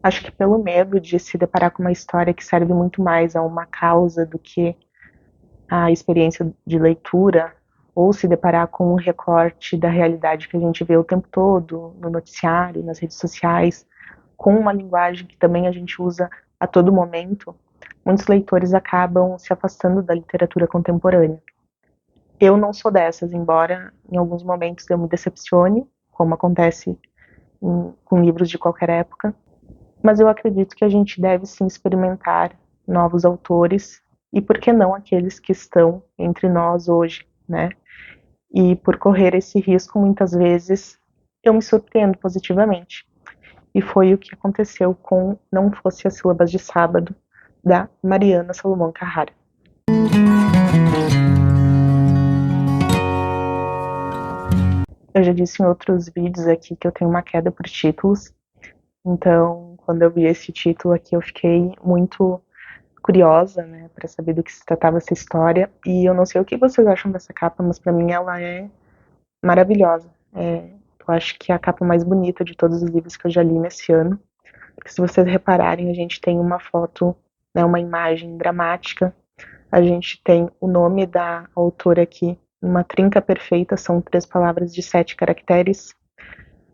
Acho que pelo medo de se deparar com uma história que serve muito mais a uma causa do que a experiência de leitura, ou se deparar com um recorte da realidade que a gente vê o tempo todo no noticiário, nas redes sociais, com uma linguagem que também a gente usa a todo momento, muitos leitores acabam se afastando da literatura contemporânea. Eu não sou dessas, embora em alguns momentos eu me decepcione, como acontece com livros de qualquer época, mas eu acredito que a gente deve sim experimentar novos autores e por que não aqueles que estão entre nós hoje, né? E por correr esse risco, muitas vezes eu me surpreendo positivamente. E foi o que aconteceu com Não Fosse as Sílabas de Sábado, da Mariana Salomão Carrara. Eu já disse em outros vídeos aqui que eu tenho uma queda por títulos, então quando eu vi esse título aqui eu fiquei muito curiosa, né, para saber do que se tratava essa história. E eu não sei o que vocês acham dessa capa, mas para mim ela é maravilhosa. Eu acho que é a capa mais bonita de todos os livros que eu já li nesse ano. Porque se vocês repararem, a gente tem uma foto, né, uma imagem dramática. A gente tem o nome da autora aqui, uma trinca perfeita, são 3 palavras de 7 caracteres.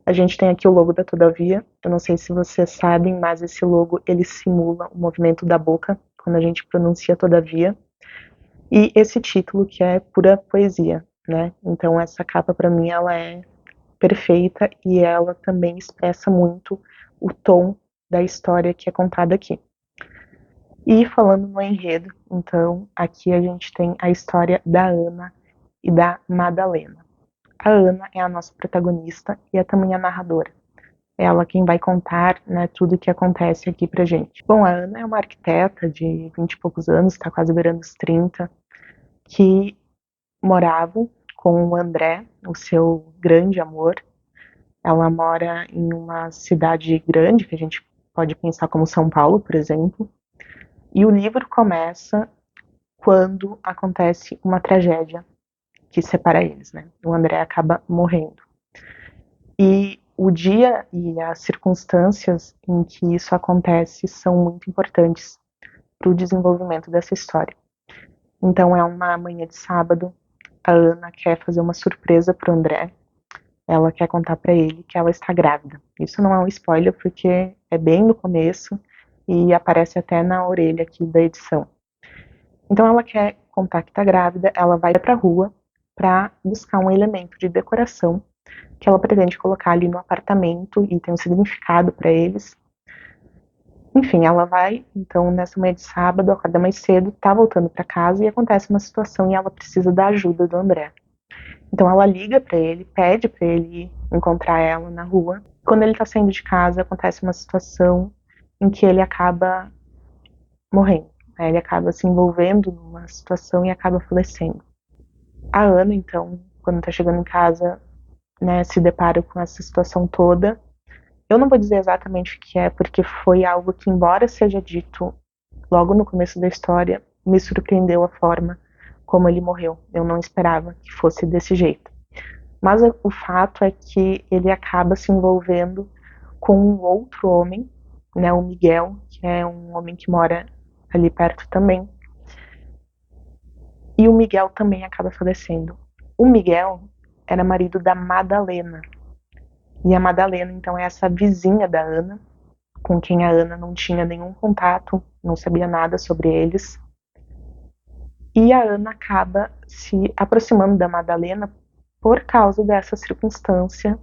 A gente tem aqui o logo da Todavia. Eu não sei se vocês sabem, mas esse logo ele simula o movimento da boca quando a gente pronuncia Todavia. E esse título que é pura poesia, né? Então essa capa para mim ela é perfeita e ela também expressa muito o tom da história que é contada aqui. E falando no enredo, então aqui a gente tem a história da Ana e da Madalena. A Ana é a nossa protagonista e é também a narradora. É ela quem vai contar, né, tudo o que acontece aqui pra gente. Bom, a Ana é uma arquiteta de 20 e poucos anos, está quase beirando os 30, que morava com o André, o seu grande amor. Ela mora em uma cidade grande, que a gente pode pensar como São Paulo, por exemplo. E o livro começa quando acontece uma tragédia que separa eles, né? O André acaba morrendo. E o dia e as circunstâncias em que isso acontece são muito importantes para o desenvolvimento dessa história. Então é uma manhã de sábado, a Ana quer fazer uma surpresa para o André. Ela quer contar para ele que ela está grávida. Isso não é um spoiler porque é bem no começo e aparece até na orelha aqui da edição. Então ela quer contar que está grávida, ela vai para a rua para buscar um elemento de decoração que ela pretende colocar ali no apartamento e tem um significado para eles. Enfim, ela vai, então, nessa manhã de sábado, acorda mais cedo, tá voltando para casa e acontece uma situação e ela precisa da ajuda do André. Então ela liga para ele, pede para ele ir encontrar ela na rua. Quando ele tá saindo de casa, acontece uma situação em que ele acaba morrendo. Né? Ele acaba se envolvendo numa situação e acaba falecendo. A Ana, então, quando tá chegando em casa, né, se depara com essa situação toda. Eu não vou dizer exatamente o que é, porque foi algo que, embora seja dito logo no começo da história, me surpreendeu a forma como ele morreu. Eu não esperava que fosse desse jeito. Mas o fato é que ele acaba se envolvendo com um outro homem, né, o Miguel, que é um homem que mora ali perto também. E o Miguel também acaba falecendo. O Miguel era marido da Madalena. E a Madalena, então, é essa vizinha da Ana, com quem a Ana não tinha nenhum contato, não sabia nada sobre eles. E a Ana acaba se aproximando da Madalena por causa dessa circunstância,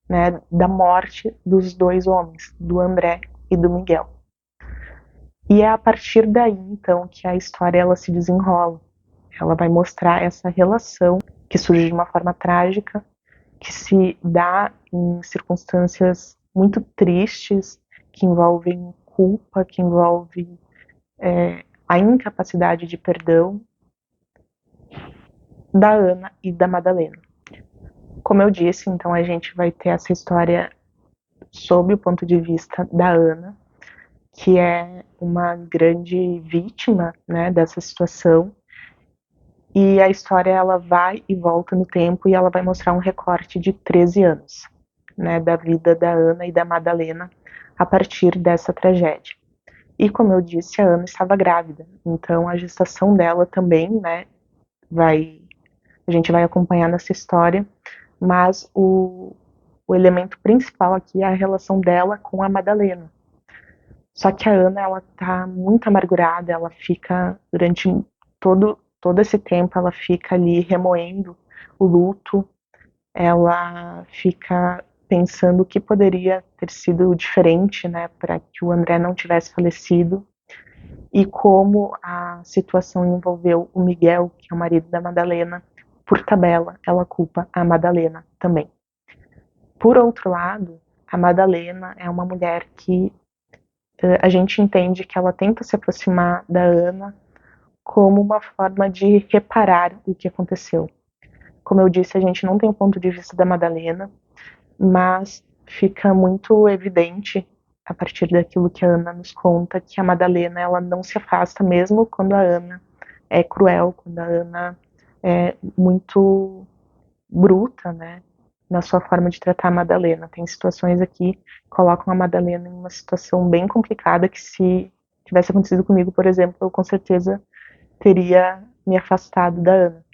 né, da morte dos 2 homens, do André e do Miguel. E é a partir daí, então, que a história ela se desenrola. Ela vai mostrar essa relação que surge de uma forma trágica, que se dá em circunstâncias muito tristes, que envolvem culpa, que envolve a incapacidade de perdão da Ana e da Madalena. Como eu disse, então a gente vai ter essa história sob o ponto de vista da Ana, que é uma grande vítima, né, dessa situação. E a história ela vai e volta no tempo e ela vai mostrar um recorte de 13 anos, né, da vida da Ana e da Madalena a partir dessa tragédia. E como eu disse, a Ana estava grávida, então a gestação dela também, né, a gente vai acompanhar nessa história, mas o elemento principal aqui é a relação dela com a Madalena. Só que a Ana, ela tá muito amargurada, ela fica, durante todo esse tempo, ela fica ali remoendo o luto, ela fica pensando o que poderia ter sido diferente, né, para que o André não tivesse falecido, e como a situação envolveu o Miguel, que é o marido da Madalena. Por tabela, ela culpa a Madalena também. Por outro lado, a Madalena é uma mulher que a gente entende que ela tenta se aproximar da Ana como uma forma de reparar o que aconteceu. Como eu disse, a gente não tem o ponto de vista da Madalena, mas fica muito evidente a partir daquilo que a Ana nos conta que a Madalena, ela não se afasta mesmo quando a Ana é cruel, quando a Ana é muito bruta, né, na sua forma de tratar a Madalena. Tem situações aqui que colocam a Madalena em uma situação bem complicada que, se tivesse acontecido comigo, por exemplo, eu com certeza teria me afastado da Ana.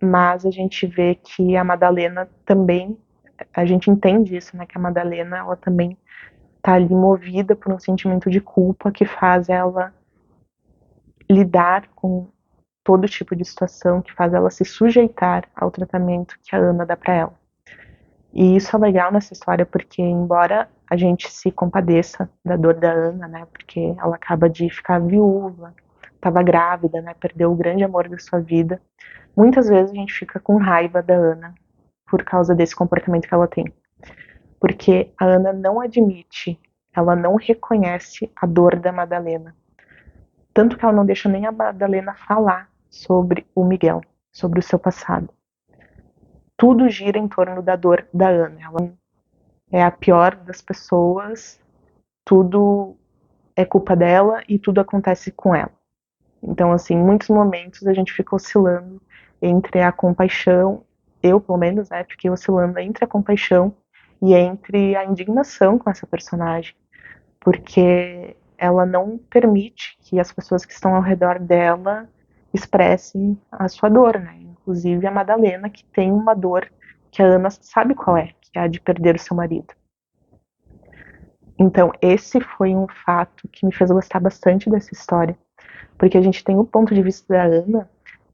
Mas a gente vê que a Madalena também, a gente entende isso, né, que a Madalena, ela também tá ali movida por um sentimento de culpa que faz ela lidar com todo tipo de situação, que faz ela se sujeitar ao tratamento que a Ana dá para ela. E isso é legal nessa história porque, embora a gente se compadeça da dor da Ana, né, porque ela acaba de ficar viúva, estava grávida, né, perdeu o grande amor da sua vida, muitas vezes a gente fica com raiva da Ana por causa desse comportamento que ela tem. Porque a Ana não admite, ela não reconhece a dor da Madalena. Tanto que ela não deixa nem a Madalena falar sobre o Miguel, sobre o seu passado. Tudo gira em torno da dor da Ana. Ela é a pior das pessoas, tudo é culpa dela e tudo acontece com ela. Então, assim, em muitos momentos a gente fica oscilando entre a compaixão, eu pelo menos, né, fiquei oscilando entre a compaixão e entre a indignação com essa personagem, porque ela não permite que as pessoas que estão ao redor dela expressem a sua dor, né? Inclusive a Madalena, que tem uma dor que a Ana sabe qual é, que é a de perder o seu marido. Então, esse foi um fato que me fez gostar bastante dessa história, porque a gente tem o ponto de vista da Ana,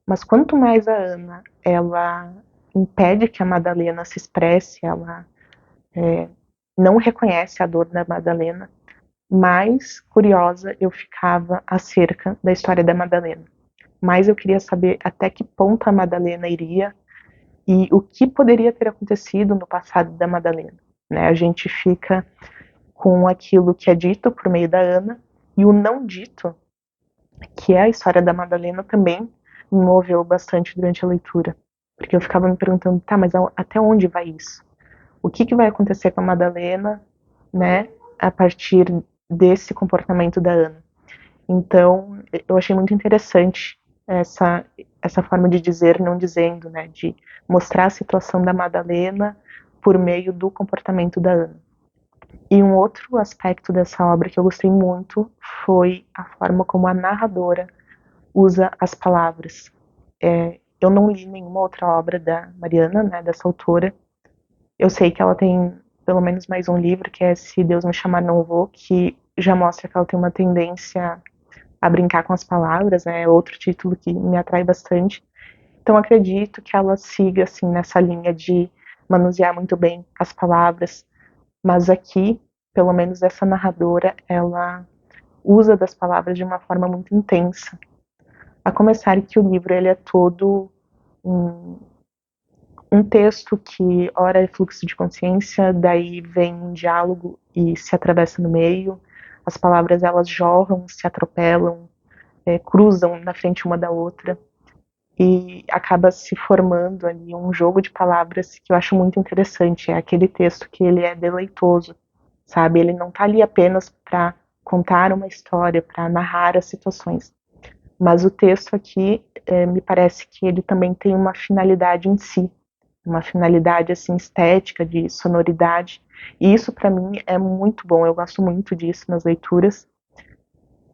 mas quanto mais a Ana, ela impede que a Madalena se expresse, ela não reconhece a dor da Madalena, mais curiosa eu ficava acerca da história da Madalena. Mais eu queria saber até que ponto a Madalena iria e o que poderia ter acontecido no passado da Madalena. Né? A gente fica com aquilo que é dito por meio da Ana e o não dito, que é a história da Madalena, também me moveu bastante durante a leitura. Porque eu ficava me perguntando, tá, mas até onde vai isso? O que vai acontecer com a Madalena, né, a partir desse comportamento da Ana? Então, eu achei muito interessante essa forma de dizer não dizendo, né, de mostrar a situação da Madalena por meio do comportamento da Ana. E um outro aspecto dessa obra que eu gostei muito foi a forma como a narradora usa as palavras. Eu não li nenhuma outra obra da Mariana, né, dessa autora. Eu sei que ela tem pelo menos mais um livro, que é Se Deus Me Chamar Não Vou, que já mostra que ela tem uma tendência a brincar com as palavras, né, é outro título que me atrai bastante. Então acredito que ela siga assim nessa linha de manusear muito bem as palavras, mas aqui, pelo menos essa narradora, ela usa das palavras de uma forma muito intensa. A começar que o livro ele é todo um texto que ora é fluxo de consciência, daí vem um diálogo e se atravessa no meio. As palavras elas jorram, se atropelam, cruzam na frente uma da outra e acaba se formando ali um jogo de palavras que eu acho muito interessante. É aquele texto que ele é deleitoso, sabe? Ele não está ali apenas para contar uma história, para narrar as situações, mas o texto aqui me parece que ele também tem uma finalidade em si, uma finalidade assim estética, de sonoridade. E isso para mim é muito bom, eu gosto muito disso nas leituras.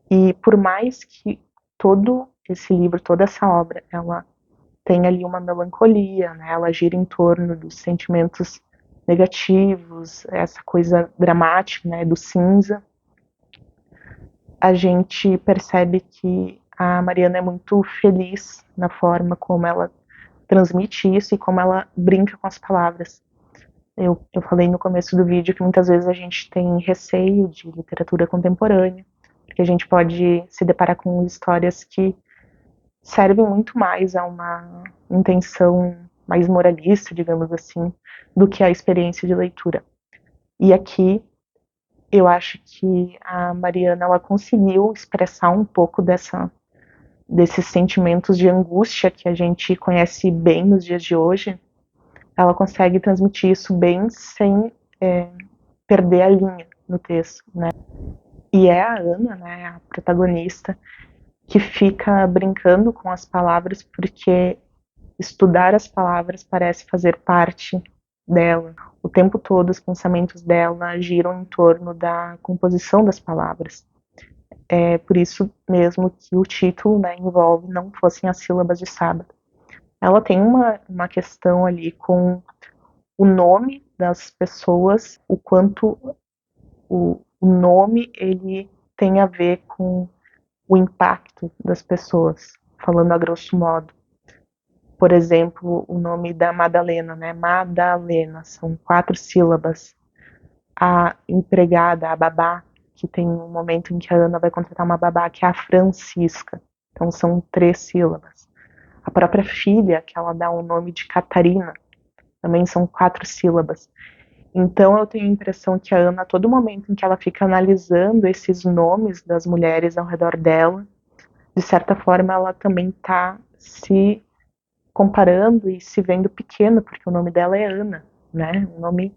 E por mais que todo esse livro, toda essa obra, ela tem ali uma melancolia, né? Ela gira em torno dos sentimentos negativos, essa coisa dramática, né, do cinza. A gente percebe que a Mariana é muito feliz na forma como ela transmite isso e como ela brinca com as palavras. Eu falei no começo do vídeo que muitas vezes a gente tem receio de literatura contemporânea, porque a gente pode se deparar com histórias que servem muito mais a uma intenção mais moralista, digamos assim, do que a experiência de leitura. E aqui eu acho que a Mariana ela conseguiu expressar um pouco desses sentimentos de angústia que a gente conhece bem nos dias de hoje. Ela consegue transmitir isso bem sem perder a linha no texto, né? E é a Ana, né, a protagonista, que fica brincando com as palavras porque estudar as palavras parece fazer parte dela. O tempo todo os pensamentos dela giram em torno da composição das palavras. É por isso mesmo que o título, né, envolve não fossem as sílabas de sábado. Ela tem uma questão ali com o nome das pessoas, o quanto o nome ele tem a ver com o impacto das pessoas, falando a grosso modo. Por exemplo, o nome da Madalena, né? Madalena, são 4 sílabas. A empregada, a babá, que tem um momento em que a Ana vai contratar uma babá, que é a Francisca. Então são 3 sílabas. A própria filha, que ela dá o nome de Catarina, também são 4 sílabas. Então eu tenho a impressão que a Ana, a todo momento em que ela fica analisando esses nomes das mulheres ao redor dela, de certa forma ela também está se comparando e se vendo pequena, porque o nome dela é Ana, né? Um nome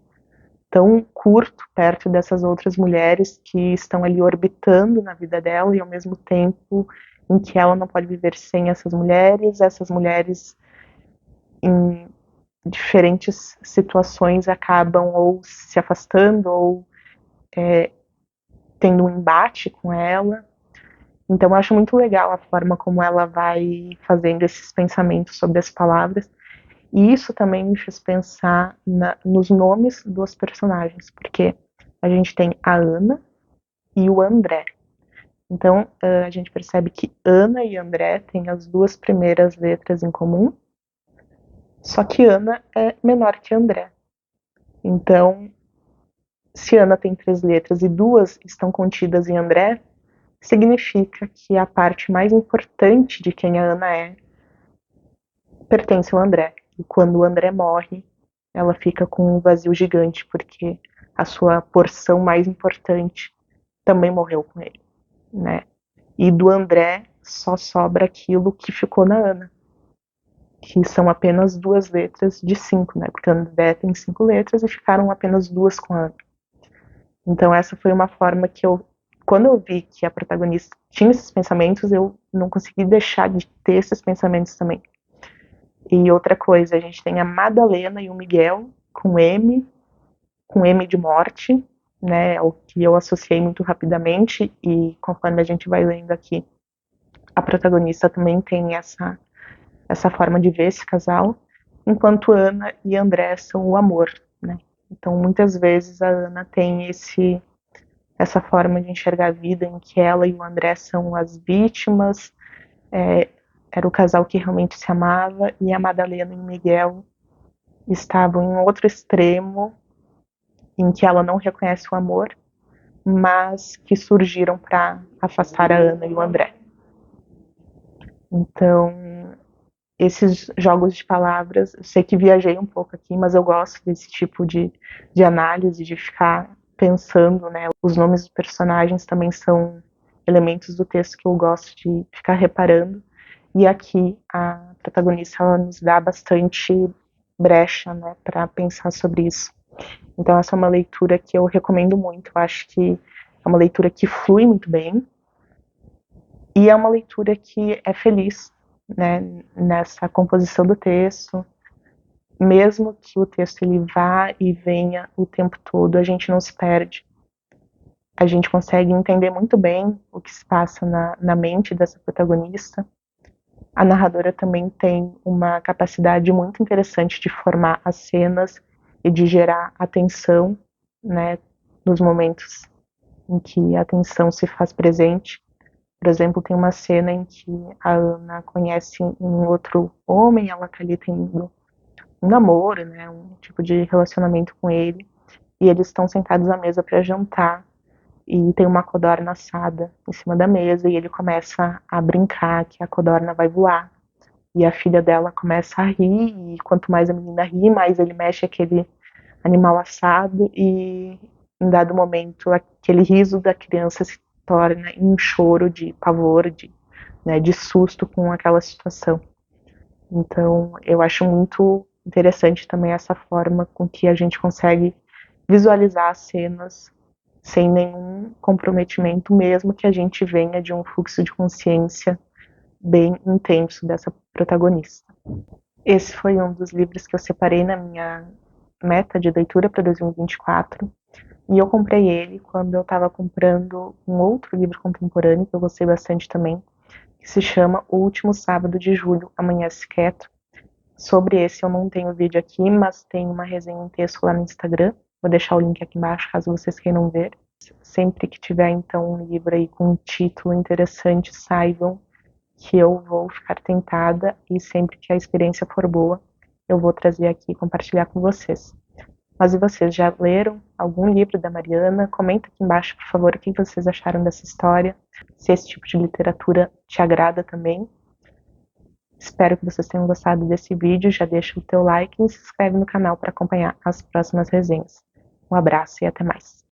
tão curto perto dessas outras mulheres que estão ali orbitando na vida dela e ao mesmo tempo em que ela não pode viver sem essas mulheres em diferentes situações acabam ou se afastando ou tendo um embate com ela. Então eu acho muito legal a forma como ela vai fazendo esses pensamentos sobre as palavras. E isso também me fez pensar nos nomes dos personagens, porque a gente tem a Ana e o André. Então a gente percebe que Ana e André têm as 2 primeiras letras em comum, só que Ana é menor que André. Então, se Ana tem 3 letras e 2 estão contidas em André, significa que a parte mais importante de quem a Ana é pertence ao André. E quando o André morre, ela fica com um vazio gigante, porque a sua porção mais importante também morreu com ele, né? E do André só sobra aquilo que ficou na Ana, que são apenas 2 letras de 5, né? Porque o André tem 5 letras e ficaram apenas 2 com a Ana. Então essa foi uma forma que quando eu vi que a protagonista tinha esses pensamentos, eu não consegui deixar de ter esses pensamentos também. E outra coisa, a gente tem a Madalena e o Miguel com M de morte, né, o que eu associei muito rapidamente e conforme a gente vai lendo aqui, a protagonista também tem essa forma de ver esse casal, enquanto Ana e André são o amor, né? Então muitas vezes a Ana tem essa forma de enxergar a vida em que ela e o André são as vítimas, era o casal que realmente se amava, e a Madalena e o Miguel estavam em outro extremo, em que ela não reconhece o amor, mas que surgiram para afastar a Ana e o André. Então, esses jogos de palavras, eu sei que viajei um pouco aqui, mas eu gosto desse tipo de análise, de ficar pensando, né? Os nomes dos personagens também são elementos do texto que eu gosto de ficar reparando. E aqui a protagonista ela nos dá bastante brecha, né, para pensar sobre isso. Então essa é uma leitura que eu recomendo muito. Eu acho que é uma leitura que flui muito bem e é uma leitura que é feliz, né, nessa composição do texto. mesmo que o texto ele vá e venha o tempo todo, a gente não se perde. A gente consegue entender muito bem o que se passa na mente dessa protagonista. A narradora também tem uma capacidade muito interessante de formar as cenas e de gerar atenção, né, nos momentos em que a atenção se faz presente. Por exemplo, tem uma cena em que a Ana conhece um outro homem, ela tá ali tendo um namoro, né, um tipo de relacionamento com ele, e eles estão sentados à mesa para jantar, e tem uma codorna assada em cima da mesa, e ele começa a brincar que a codorna vai voar. E a filha dela começa a rir, e quanto mais a menina ri, mais ele mexe aquele animal assado, e em dado momento aquele riso da criança se torna em um choro de pavor, de susto com aquela situação. Então eu acho muito interessante também essa forma com que a gente consegue visualizar as cenas sem nenhum comprometimento, mesmo que a gente venha de um fluxo de consciência bem intenso dessa protagonista. Esse foi um dos livros que eu separei na minha meta de leitura para 2024, e eu comprei ele quando eu estava comprando um outro livro contemporâneo que eu gostei bastante também, que se chama O Último Sábado de Julho, Amanhece Quieto. Sobre esse eu não tenho vídeo aqui, mas tem uma resenha em texto lá no Instagram. Vou deixar o link aqui embaixo caso vocês queiram ver. Sempre que tiver então um livro aí com um título interessante, saibam que eu vou ficar tentada, e sempre que a experiência for boa, eu vou trazer aqui e compartilhar com vocês. Mas e vocês, já leram algum livro da Mariana? Comenta aqui embaixo, por favor, o que vocês acharam dessa história, se esse tipo de literatura te agrada também. Espero que vocês tenham gostado desse vídeo, já deixa o teu like e se inscreve no canal para acompanhar as próximas resenhas. Um abraço e até mais.